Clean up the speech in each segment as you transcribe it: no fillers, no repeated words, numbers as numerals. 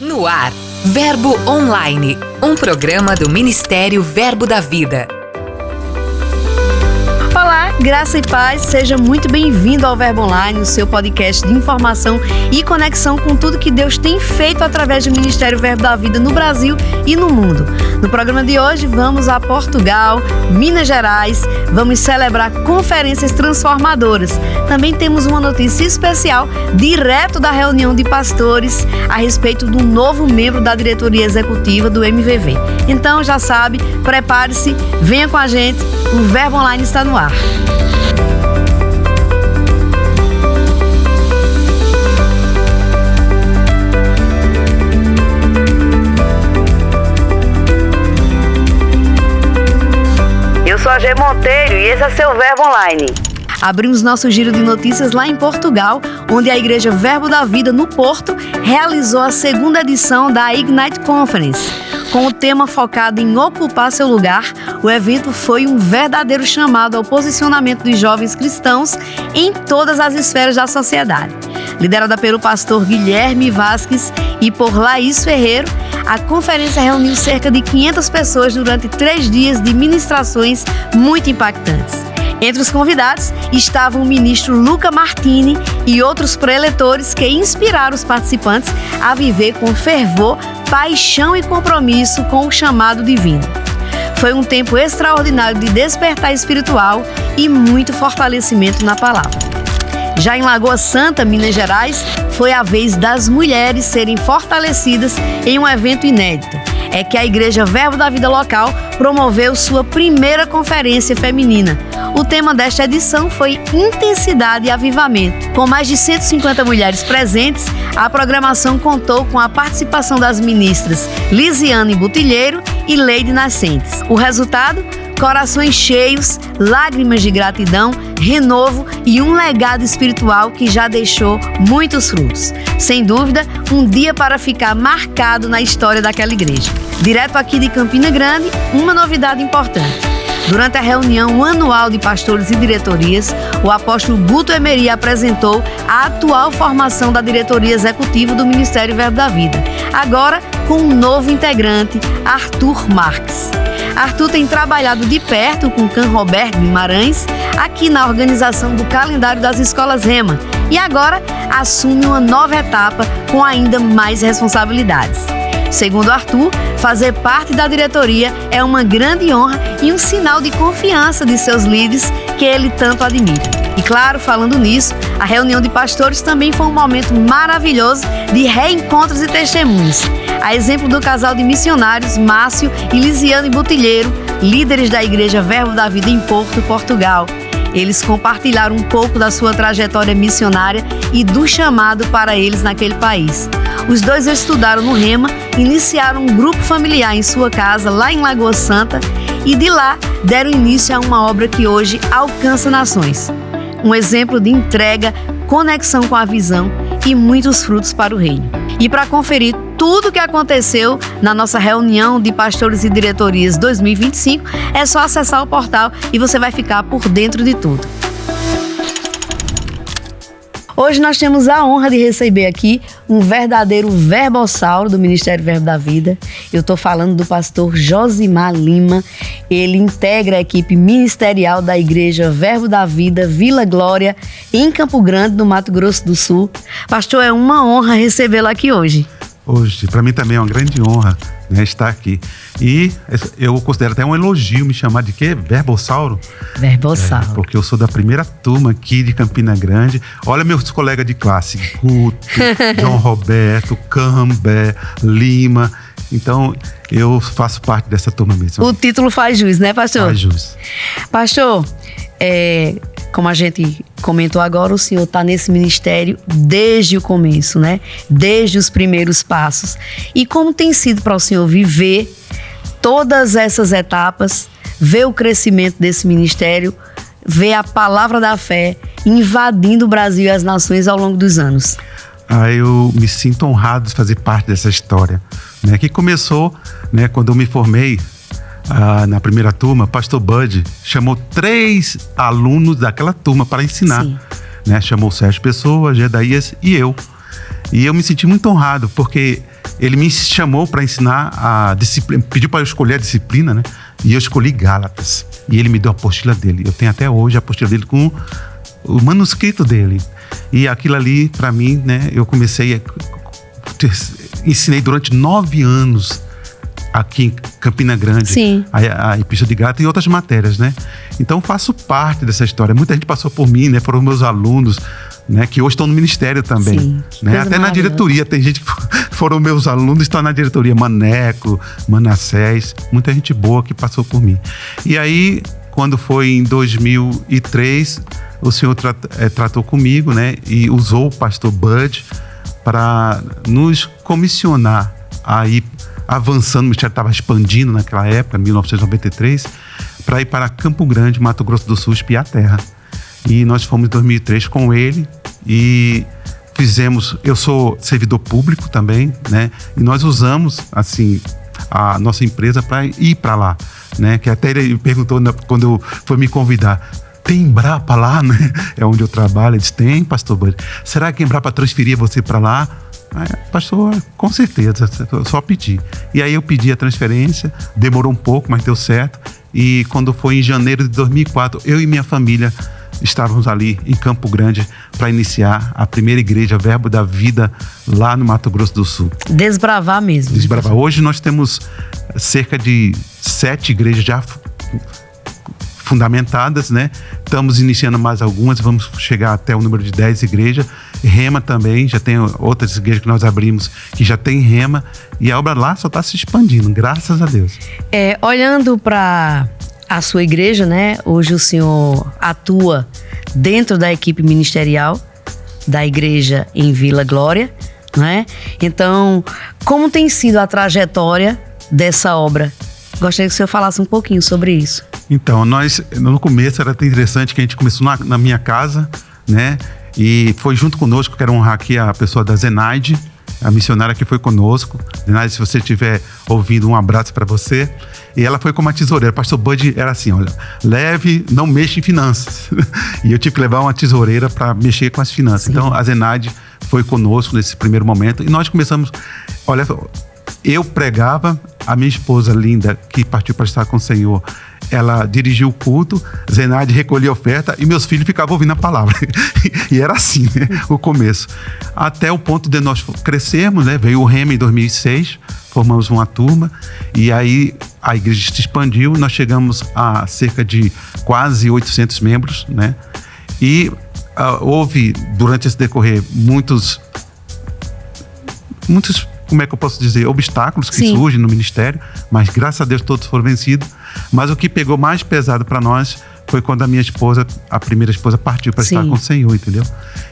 No ar, Verbo Online, um programa do Ministério Verbo da Vida. Olá, graça e paz, seja muito bem-vindo ao Verbo Online, o seu podcast de informação e conexão com tudo que Deus tem feito através do Ministério Verbo da Vida no Brasil e no mundo. No programa de hoje, vamos a Portugal, Minas Gerais, vamos celebrar conferências transformadoras. Também temos uma notícia especial, direto da reunião de pastores, a respeito do novo membro da diretoria executiva do MVV. Então, já sabe, prepare-se, venha com a gente, o Verbo Online está no ar. Eu sou a G Monteiro e esse é seu Verbo Online. Abrimos nosso giro de notícias lá em Portugal, onde a Igreja Verbo da Vida, no Porto, realizou a segunda edição da Ignite Conference. Com o tema focado em ocupar seu lugar, o evento foi um verdadeiro chamado ao posicionamento dos jovens cristãos em todas as esferas da sociedade. Liderada pelo pastor Guilherme Vasques e por Laís Ferreiro, a conferência reuniu cerca de 500 pessoas durante 3 dias de ministrações muito impactantes. Entre os convidados estavam o ministro Luca Martini e outros preletores que inspiraram os participantes a viver com fervor, paixão e compromisso com o chamado divino. Foi um tempo extraordinário de despertar espiritual e muito fortalecimento na palavra. Já em Lagoa Santa, Minas Gerais, foi a vez das mulheres serem fortalecidas em um evento inédito. É que a Igreja Verbo da Vida local promoveu sua primeira conferência feminina. O tema desta edição foi Intensidade e Avivamento. Com mais de 150 mulheres presentes, a programação contou com a participação das ministras Lisiane Butilheiro e Leide Nascentes. O resultado? Corações cheios, lágrimas de gratidão, renovo e um legado espiritual que já deixou muitos frutos. Sem dúvida, um dia para ficar marcado na história daquela igreja. Direto aqui de Campina Grande, uma novidade importante. Durante a reunião anual de pastores e diretorias, o apóstolo Guto Emery apresentou a atual formação da diretoria executiva do Ministério Verbo da Vida, agora com um novo integrante, Arthur Marques. Arthur tem trabalhado de perto com Can Roberto Guimarães aqui na organização do calendário das escolas Rema e agora assume uma nova etapa com ainda mais responsabilidades. Segundo Arthur, fazer parte da diretoria é uma grande honra e um sinal de confiança de seus líderes que ele tanto admira. E claro, falando nisso, a reunião de pastores também foi um momento maravilhoso de reencontros e testemunhos. A exemplo do casal de missionários Márcio e Lisiane Butilheiro, líderes da Igreja Verbo da Vida em Porto, Portugal. Eles compartilharam um pouco da sua trajetória missionária e do chamado para eles naquele país. Os dois estudaram no Rema, iniciaram um grupo familiar em sua casa, lá em Lagoa Santa, e de lá deram início a uma obra que hoje alcança nações. Um exemplo de entrega, conexão com a visão e muitos frutos para o reino. E para conferir tudo o que aconteceu na nossa reunião de pastores e diretorias 2025, é só acessar o portal e você vai ficar por dentro de tudo. Hoje nós temos a honra de receber aqui um verdadeiro verbossauro do Ministério Verbo da Vida. Eu estou falando do pastor Josimar Lima. Ele integra a equipe ministerial da Igreja Verbo da Vida, Vila Glória, em Campo Grande, no Mato Grosso do Sul. Pastor, é uma honra recebê-lo aqui hoje. Hoje, para mim também é uma grande honra, né, estar aqui. E eu considero até um elogio me chamar de quê? Verbossauro? Verbossauro. Porque eu sou da primeira turma aqui de Campina Grande. Olha meus colegas de classe, Guto, João Roberto, Cambé, Lima. Então, eu faço parte dessa turma mesmo. O título faz jus, né, pastor? Faz jus. Pastor, como a gente comentou agora, o senhor está nesse ministério desde o começo, né? Desde os primeiros passos. E como tem sido para o senhor viver todas essas etapas, ver o crescimento desse ministério, ver a palavra da fé invadindo o Brasil e as nações ao longo dos anos? Eu me sinto honrado de fazer parte dessa história, né? Que começou, né, quando eu me formei na primeira turma. Pastor Bud chamou 3 alunos daquela turma para ensinar, né? Chamou Sérgio Pessoa, Gedaías e eu. E eu me senti muito honrado, porque ele me chamou para ensinar a disciplina, pediu para eu escolher a disciplina, né? E eu escolhi Gálatas. E ele me deu a apostila dele. Eu tenho até hoje a apostila dele com o manuscrito dele. E aquilo ali, para mim, né? Eu comecei ensinei durante 9 anos aqui em Campina Grande a Epístola de Gálatas e outras matérias, né? Então faço parte dessa história. Muita gente passou por mim, né? Foram meus alunos, né? Que hoje estão no ministério também. Sim, né? Até na diretoria. Tem gente que foram meus alunos e estão na diretoria. Maneco, Manassés, muita gente boa que passou por mim. E aí, quando foi em 2003, o Senhor tratou comigo, né? E usou o pastor Bud para nos comissionar a ir avançando. O ministério estava expandindo naquela época, 1993, para ir para Campo Grande, Mato Grosso do Sul, espiar a terra. E nós fomos em 2003 com ele e fizemos... Eu sou servidor público também, né? E nós usamos, assim, a nossa empresa para ir para lá, né? Que até ele perguntou quando foi me convidar: tem Embrapa lá, né? É onde eu trabalho. Ele disse: tem, pastor Bud. Será que Embrapa transferia você para lá? Pastor, com certeza, eu só pedi. E aí eu pedi a transferência, demorou um pouco, mas deu certo. E quando foi em janeiro de 2004, eu e minha família estávamos ali em Campo Grande para iniciar a primeira igreja Verbo da Vida lá no Mato Grosso do Sul. Desbravar mesmo. Desbravar. Hoje nós temos cerca de 7 igrejas já fundamentadas, né? Estamos iniciando mais algumas, vamos chegar até o número de 10 igrejas. Rema também, já tem outras igrejas que nós abrimos que já tem Rema, e a obra lá só está se expandindo, graças a Deus. Olhando para a sua igreja, né? Hoje o senhor atua dentro da equipe ministerial da igreja em Vila Glória, né? Então, como tem sido a trajetória dessa obra? Gostaria que o senhor falasse um pouquinho sobre isso. Então, nós, no começo era até interessante que a gente começou na minha casa, né? E foi junto conosco, quero honrar aqui a pessoa da Zenaide, a missionária que foi conosco. Zenaide, se você estiver ouvindo, um abraço para você. E ela foi como uma tesoureira. O pastor Bud era assim: olha, leve, não mexa em finanças. E eu tive que levar uma tesoureira para mexer com as finanças. Sim. Então, a Zenaide foi conosco nesse primeiro momento. E nós começamos, olha, eu pregava, a minha esposa linda, que partiu para estar com o Senhor, ela dirigiu o culto, Zenaide recolhia a oferta e meus filhos ficavam ouvindo a palavra. E era assim, né, o começo. Até o ponto de nós crescermos, né? Veio o Rema em 2006, formamos uma turma e aí a igreja se expandiu. Nós chegamos a cerca de quase 800 membros, né? E houve, durante esse decorrer, muitos, como é que eu posso dizer, obstáculos que surgem no ministério, mas graças a Deus todos foram vencidos. Mas o que pegou mais pesado para nós foi quando a minha esposa, a primeira esposa, partiu para estar com o Senhor, entendeu?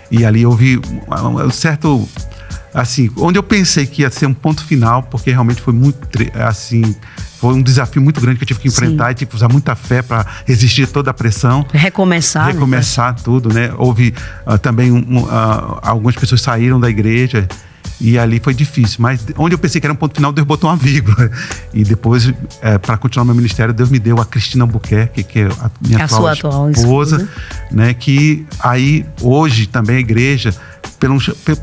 E ali houve um certo, assim, onde eu pensei que ia ser um ponto final, porque realmente foi muito, assim, foi um desafio muito grande que eu tive que enfrentar e tive que usar muita fé para resistir toda a pressão. Recomeçar, né? Tudo, né? Houve também algumas pessoas saíram da igreja. E ali foi difícil, mas onde eu pensei que era um ponto final, Deus botou uma vírgula. E depois, para continuar meu ministério, Deus me deu a Cristina Albuquerque, que é a minha atual esposa, né? Que aí, hoje, também a igreja,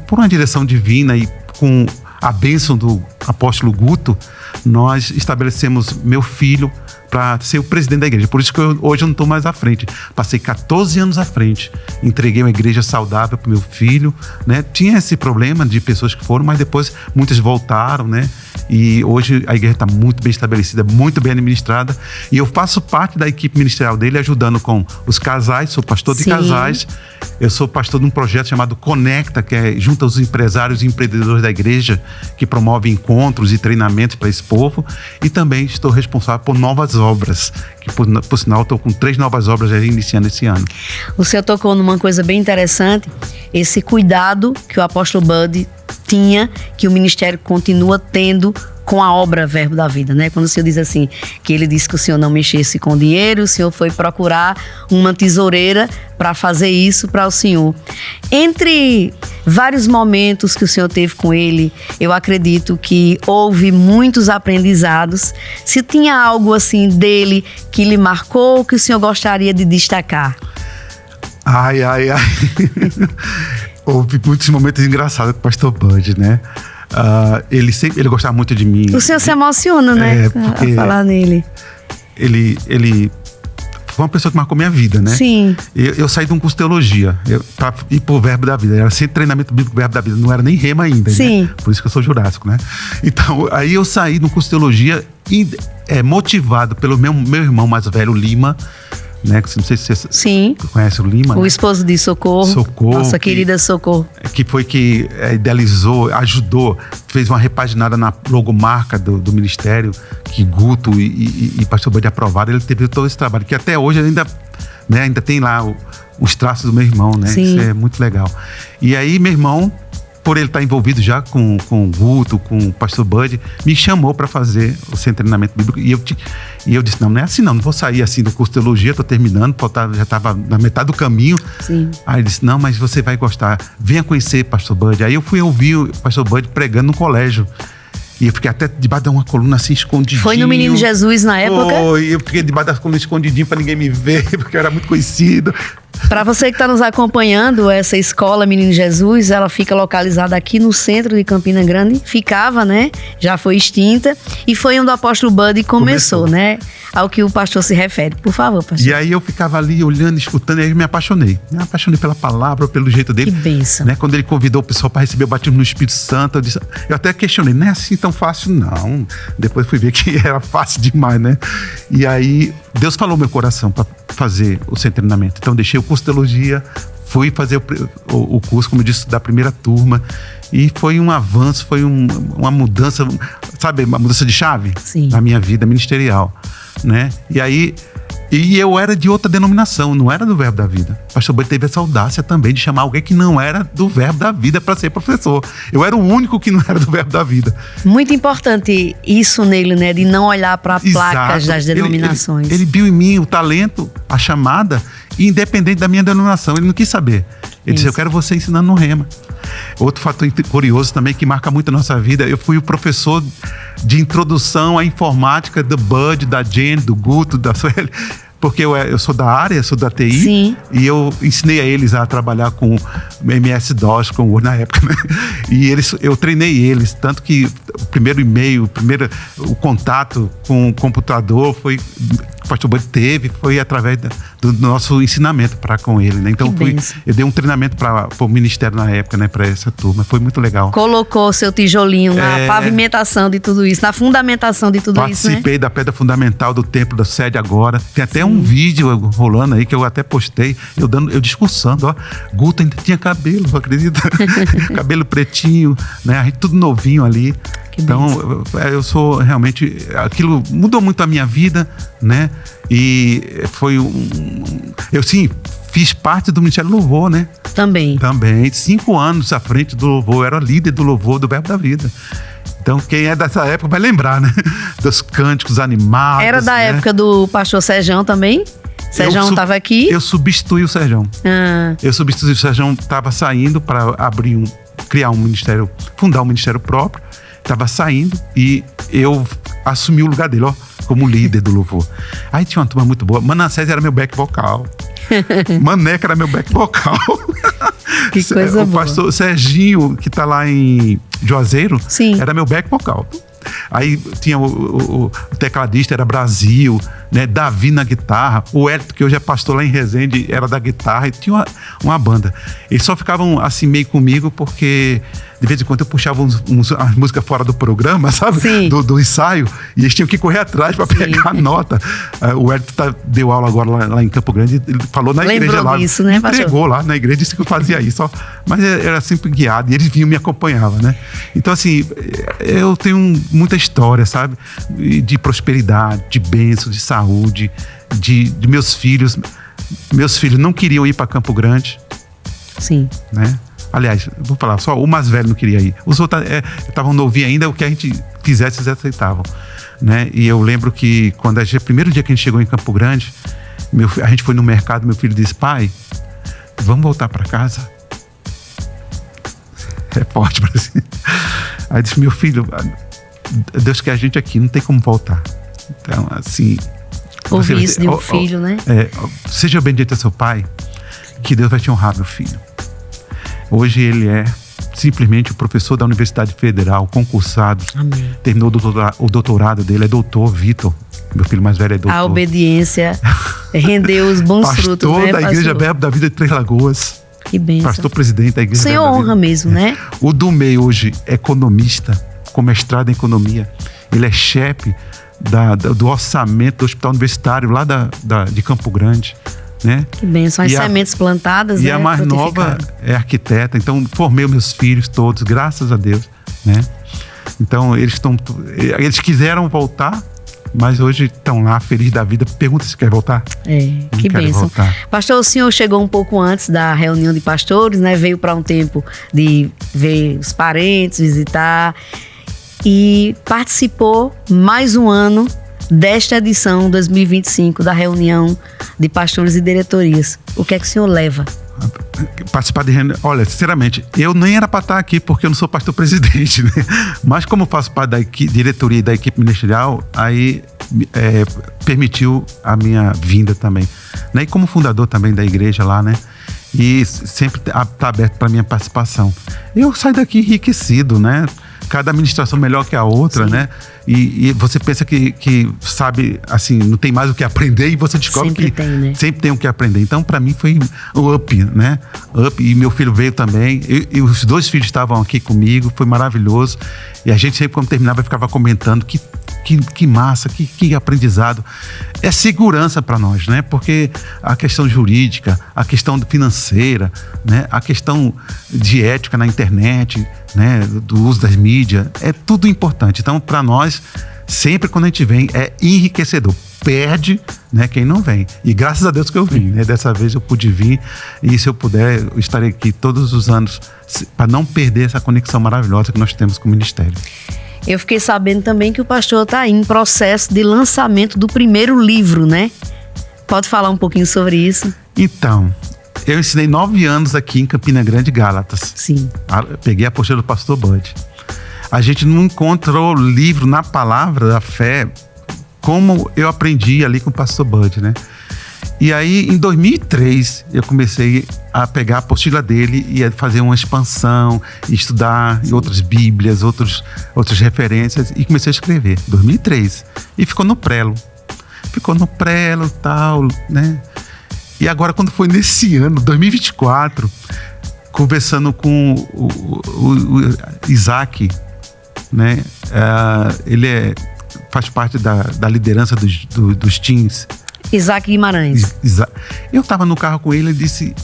por uma direção divina e com a bênção do apóstolo Guto, nós estabelecemos meu filho para ser o presidente da igreja. Por isso que hoje eu não estou mais à frente. Passei 14 anos à frente. Entreguei uma igreja saudável para o meu filho, né? Tinha esse problema de pessoas que foram, mas depois muitas voltaram, né? E hoje a igreja está muito bem estabelecida, muito bem administrada. E eu faço parte da equipe ministerial dele, ajudando com os casais. Sou pastor de casais. Eu sou pastor de um projeto chamado Conecta, que junta os empresários e empreendedores da igreja, que promove encontros e treinamentos para esse povo. E também estou responsável por novas obras, que por sinal estou com 3 novas obras já iniciando esse ano. O senhor tocou numa coisa bem interessante, esse cuidado que o apóstolo Bud tinha, que o ministério continua tendo com a obra Verbo da Vida, né? Quando o senhor diz assim, que ele disse que o senhor não mexesse com dinheiro, o senhor foi procurar uma tesoureira para fazer isso para o senhor. Entre vários momentos que o senhor teve com ele, eu acredito que houve muitos aprendizados. Se tinha algo assim dele que lhe marcou, que o senhor gostaria de destacar? Ai. houve muitos momentos engraçados com o pastor Bud, né? Ele gostava muito de mim. O senhor se emociona, né? A falar nele. Ele foi uma pessoa que marcou minha vida, né? Sim. Eu saí de um curso de teologia para ir pro Verbo da Vida. Era sem treinamento bíblico Verbo da Vida, não era nem rema ainda. Sim. Né? Por isso que eu sou jurássico, né? Então, aí eu saí de um curso de teologia motivado pelo meu irmão mais velho, Lima, né? Não sei se você conhece o Lima. O esposo de Socorro. Nossa querida Socorro. Que foi que idealizou, ajudou, fez uma repaginada na logomarca do ministério, que Guto e pastor Bud aprovaram. Ele teve todo esse trabalho, que até hoje ainda tem lá os traços do meu irmão, né? Sim. Isso é muito legal. E aí, meu irmão, por ele estar envolvido já com o Guto, com o pastor Bud, me chamou para fazer o seu treinamento bíblico. E eu disse, não é assim não vou sair assim do curso de teologia, estou terminando, já estava na metade do caminho. Sim. Aí ele disse, não, mas você vai gostar, venha conhecer pastor Bud. Aí eu fui ouvir o pastor Bud pregando no colégio. E eu fiquei até debaixo de uma coluna assim, escondidinho. Foi no Menino Jesus na época? Foi, eu fiquei debaixo da coluna escondidinho para ninguém me ver, porque eu era muito conhecido. Para você que está nos acompanhando, essa escola Menino Jesus, ela fica localizada aqui no centro de Campina Grande. Ficava, né? Já foi extinta. E foi onde o apóstolo Bud começou, né? Ao que o pastor se refere. Por favor, pastor. E aí eu ficava ali olhando, escutando, e aí me apaixonei. Me apaixonei pela palavra, pelo jeito dele. Que bênção. Né? Quando ele convidou o pessoal para receber o batismo no Espírito Santo, eu até questionei, não é assim tão fácil, não. Depois fui ver que era fácil demais, né? E aí Deus falou no meu coração para fazer o seu treinamento. Então deixei o curso de teologia, fui fazer o curso, como eu disse, da primeira turma. E foi um avanço, foi uma mudança, sabe, uma mudança de chave. Sim. Na minha vida ministerial, né? E aí, eu era de outra denominação, não era do Verbo da Vida. O pastor Bud teve essa audácia também de chamar alguém que não era do Verbo da Vida para ser professor. Eu era o único que não era do Verbo da Vida. Muito importante isso nele, né? De não olhar para placas das denominações. Ele viu em mim o talento, a chamada, independente da minha denominação. Ele não quis saber. Ele disse, eu quero você ensinando no rema. Outro fator curioso também que marca muito a nossa vida, eu fui o professor de introdução à informática do Bud, da Jen, do Guto, da Sueli, porque eu sou da área, sou da TI. Sim. E eu ensinei a eles a trabalhar com MS-DOS, com Word na época, né? E eu treinei eles, tanto que o primeiro e-mail, o contato com o computador o pastor Bud teve, foi através do nosso ensinamento com ele, né? Então eu dei um treinamento para o ministério na época, né? Para essa turma, foi muito legal. Colocou seu tijolinho na pavimentação de tudo isso, na fundamentação de tudo isso, né? Participei da pedra fundamental do templo da sede agora. Tem até um vídeo rolando aí que eu até postei, eu discursando, ó. Guto ainda tinha cabelo, acredita? Cabelo pretinho, né? A gente tudo novinho ali. Então, eu sou realmente... Aquilo mudou muito a minha vida, né? E foi eu, sim, fiz parte do Ministério do Louvor, né? Também. 5 anos à frente do louvor. Eu era líder do louvor do Verbo da Vida. Então, quem é dessa época vai lembrar, né? Dos cânticos animados. Era da época do pastor Serjão também? Serjão estava aqui? Eu substituí o Serjão. Eu substituí o Serjão, estava saindo para criar um ministério, fundar um ministério próprio. Estava saindo e eu assumi o lugar dele, ó, como líder do louvor. Aí tinha uma turma muito boa. Manassés era meu back vocal. Maneca era meu back vocal. Que coisa boa. O pastor Serginho, que está lá em Juazeiro, sim, era meu back vocal. Aí tinha o tecladista, era Brasil, né? Davi na guitarra, o Hélito, que hoje é pastor lá em Resende, era da guitarra, e tinha uma banda. Eles só ficavam assim meio comigo porque de vez em quando eu puxava umas músicas fora do programa, sabe? Do ensaio, e eles tinham que correr atrás para pegar a nota. O Hélito deu aula agora lá em Campo Grande, ele falou na igreja lá. Disso, né, entregou lá na igreja, disse que eu fazia isso, ó, mas era sempre guiado, e eles vinham e me acompanhavam, né? Então, assim, eu tenho muita história, sabe? De prosperidade, de bênção, de saúde, de meus filhos. Meus filhos não queriam ir para Campo Grande. Sim. Né? Aliás, vou falar, só o mais velho não queria ir. Os outros estavam novinhos ainda, o que a gente fizesse, eles aceitavam. Né? E eu lembro que quando o primeiro dia que a gente chegou em Campo Grande, a gente foi no mercado, meu filho disse, pai, vamos voltar para casa? É forte para si. Aí disse, meu filho, Deus quer a gente aqui, não tem como voltar. Então, assim... Ouvir isso de um filho, né? Seja bendito a seu pai, que Deus vai te honrar, meu filho. Hoje ele é simplesmente o professor da Universidade Federal, concursado. Amém. Terminou o doutorado dele, é doutor Vitor. Meu filho mais velho é doutor. A obediência rendeu os bons frutos, né, pastor da Igreja Verbo da Vida de Três Lagoas. Que bênção. Pastor presidente da Igreja Senhor Verbo da Vida. honra mesmo, né? O do meio hoje, economista, com mestrado em economia. Ele é chefe do orçamento do Hospital Universitário lá de Campo Grande. Né? Que bênção, as sementes plantadas. E a mais nova é arquiteta, então formei meus filhos todos, graças a Deus, né? Então eles quiseram voltar, mas hoje estão lá, felizes da vida. Pergunta se quer voltar. Que bênção. Pastor, o senhor chegou um pouco antes da reunião de pastores, né? Veio para um tempo de ver os parentes, visitar, e participou mais um ano desta edição 2025 da reunião de pastores e diretorias. O que é que o senhor leva? Participar de reunião. Olha, sinceramente, eu nem era para estar aqui porque eu não sou pastor presidente, né? Mas como faço parte da diretoria e da equipe ministerial, aí permitiu a minha vinda também, né? E como fundador também da igreja lá, né? E sempre está aberto para minha participação. Eu saio daqui enriquecido, né? Cada administração melhor que a outra, sim, né? E você pensa que sabe, assim, não tem mais o que aprender, e você descobre sempre tem o que aprender. Então, para mim, foi o up, né? Up, e meu filho veio também, e os dois filhos estavam aqui comigo, foi maravilhoso. E a gente sempre, quando terminava, ficava comentando que massa, que aprendizado. É segurança para nós, né? Porque a questão jurídica, a questão financeira, né? A questão de ética na internet, né? Do uso das mídias, é tudo importante. Então, para nós, sempre quando a gente vem, é enriquecedor. Perde, né, quem não vem. E graças a Deus que eu vim, né? Dessa vez eu pude vir, e se eu puder, eu estarei aqui todos os anos para não perder essa conexão maravilhosa que nós temos com o ministério. Eu fiquei sabendo também que o pastor está em processo de lançamento do primeiro livro, né? Pode falar um pouquinho sobre isso? Então, eu ensinei 9 anos aqui em Campina Grande, Gálatas. Sim. Peguei a apostila do pastor Bud. A gente não encontrou livro na palavra da fé como eu aprendi ali com o pastor Bud, né? E aí, em 2003, eu comecei a pegar a apostila dele e a fazer uma expansão, estudar outras bíblias, outras referências, e comecei a escrever. 2003. E ficou no prelo. E tal, né? E agora, quando foi nesse ano, 2024, conversando com o Isaac, né? Ele faz parte da liderança dos teens. Isaac Guimarães. Eu estava no carro com ele e disse: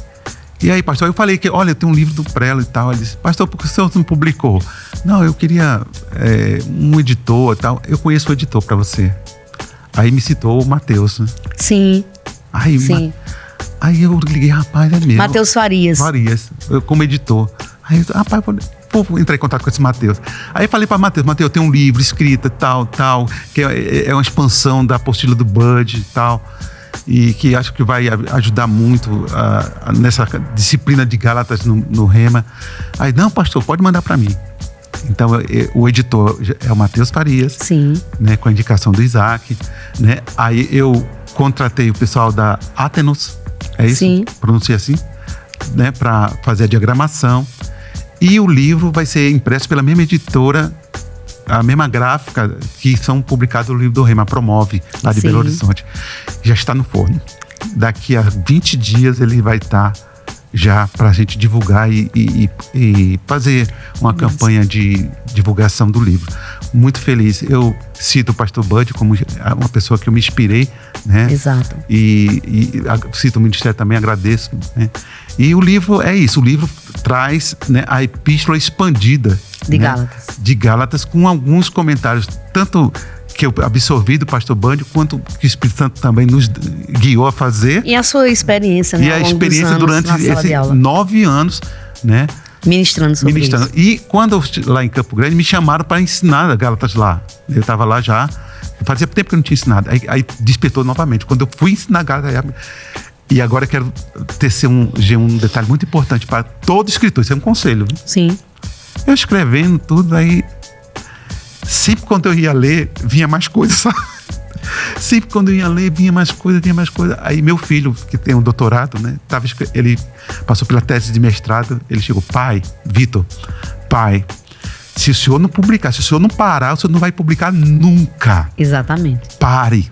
e aí, pastor? Eu falei que, olha, tem um livro do Prelo e tal. Ele disse: pastor, por que o senhor não publicou? Não, eu queria um editor e tal. Eu conheço o editor para você. Aí me citou o Matheus, né? Sim. Sim. Aí eu liguei: rapaz, é mesmo. Matheus Farias, como editor. Aí eu, rapaz, vou entrar em contato com esse Matheus. Aí eu falei para Matheus: tem um livro escrito tal, que é uma expansão da apostila do Bud e tal, e que acho que vai ajudar muito nessa disciplina de Gálatas no Rema. Aí, não, pastor, pode mandar para mim. Então, o editor é o Matheus Farias, sim, né, com a indicação do Isaac, né? Aí eu contratei o pessoal da Atenos, é isso? Sim. Pronuncia assim? Né, para fazer a diagramação. E o livro vai ser impresso pela mesma editora, a mesma gráfica que são publicados no livro do Rema, Promove, lá de Belo Horizonte. Já está no forno. Daqui a 20 dias ele vai estar já para a gente divulgar e fazer uma campanha de divulgação do livro. Muito feliz. Eu cito o pastor Bud como uma pessoa que eu me inspirei, né? Exato. E cito o ministério também, agradeço, né? E o livro é isso, o livro traz, né, a epístola expandida de Gálatas, com alguns comentários, tanto que eu absorvi do pastor Bud, quanto que o Espírito Santo também nos guiou a fazer. E a sua experiência, né? E a experiência durante esses 9 anos, né? Ministrando sobre isso. E quando eu, lá em Campo Grande, me chamaram para ensinar Gálatas lá. Eu estava lá já, fazia tempo que eu não tinha ensinado. Aí despertou novamente. Quando eu fui ensinar Gálatas, e agora eu quero tecer um detalhe muito importante para todo escritor, isso é um conselho. Sim. Eu escrevendo tudo, aí sempre quando eu ia ler, vinha mais coisas, sabe? Sempre quando eu ia ler, vinha mais coisa. Aí meu filho, que tem um doutorado, né? Ele passou pela tese de mestrado, ele chegou, Vitor, se o senhor não publicar, se o senhor não parar, o senhor não vai publicar nunca. Exatamente. Pare.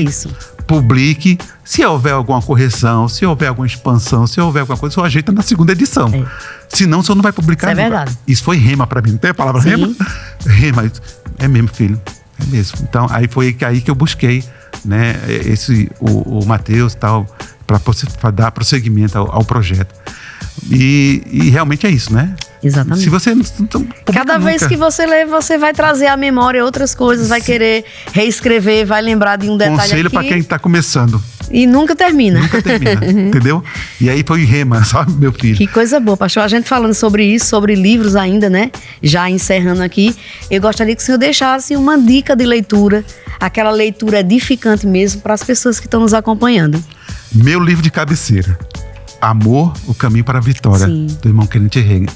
Isso. Publique. Se houver alguma correção, se houver alguma expansão, se houver alguma coisa, o senhor ajeita na segunda edição. Senão, o senhor não vai publicar nunca. É verdade. Isso foi rema pra mim. Não tem a palavra rema? Rema. É mesmo, filho. É mesmo. Então, aí foi aí que eu busquei, né, o Mateus e tal, para dar prosseguimento ao projeto. E realmente é isso, né? Exatamente. Se você cada vez que você lê, você vai trazer à memória outras coisas, vai querer reescrever, vai lembrar de um detalhe Conselho para quem está começando. E nunca termina. Entendeu? E aí foi rema, sabe, meu filho? Que coisa boa, pastor. A gente falando sobre isso, sobre livros ainda, né? Já encerrando aqui, eu gostaria que o senhor deixasse uma dica de leitura, aquela leitura edificante mesmo para as pessoas que estão nos acompanhando. Meu livro de cabeceira, Amor, o Caminho para a Vitória, do irmão Kenneth Hagin.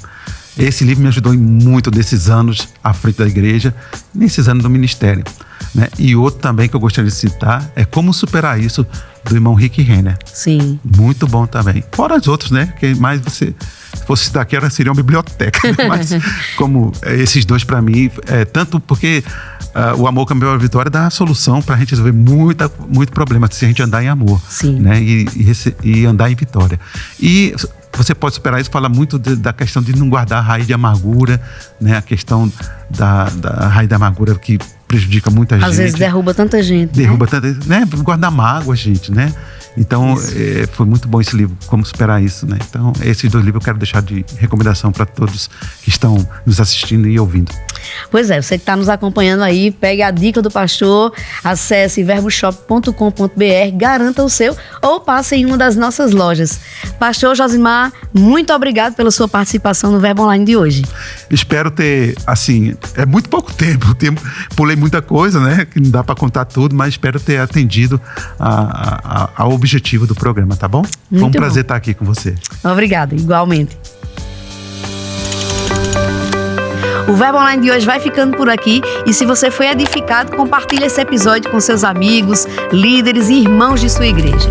Esse livro me ajudou em muito desses anos à frente da igreja, nesses anos do ministério, né? E outro também que eu gostaria de citar é Como Superar Isso, do irmão Rick Renner. Sim. Muito bom também. Fora os outros, né? Que mais se fosse citar aqui, seria uma biblioteca. Né? Mas como esses dois para mim, tanto porque o Amor, Caminho para a Vitória dá a solução para a gente resolver muito problema se a gente andar em amor. Sim. Né? E andar em vitória. E você pode superar isso, fala muito da questão de não guardar a raiz de amargura, né? A questão da raiz da amargura que prejudica muita gente. Às vezes derruba tanta gente. Né? Guardar mágoa, gente, né? Então, foi muito bom esse livro, Como Superar Isso, né? Então, esses dois livros eu quero deixar de recomendação para todos que estão nos assistindo e ouvindo. Pois é, você que está nos acompanhando aí, pegue a dica do pastor, acesse verboshop.com.br, garanta o seu ou passe em uma das nossas lojas. Pastor Josimar, muito obrigado pela sua participação no Verbo Online de hoje. Espero ter, assim, é muito pouco tempo, pulei muita coisa, né? Que não dá para contar tudo, mas espero ter atendido ao objetivo do programa, tá bom? Foi um prazer estar aqui com você. Obrigada, igualmente. O Verbo Online de hoje vai ficando por aqui e se você foi edificado, compartilhe esse episódio com seus amigos, líderes e irmãos de sua igreja.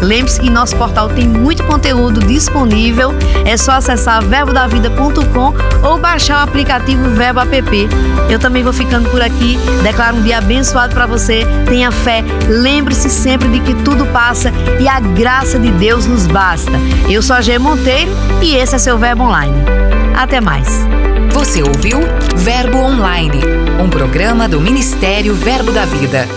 Lembre-se que nosso portal tem muito conteúdo disponível, é só acessar verbodavida.com ou baixar o aplicativo Verbo App. Eu também vou ficando por aqui, declaro um dia abençoado para você, tenha fé, lembre-se sempre de que tudo passa e a graça de Deus nos basta. Eu sou a Gê Monteiro e esse é seu Verbo Online. Até mais. Você ouviu Verbo Online, um programa do Ministério Verbo da Vida.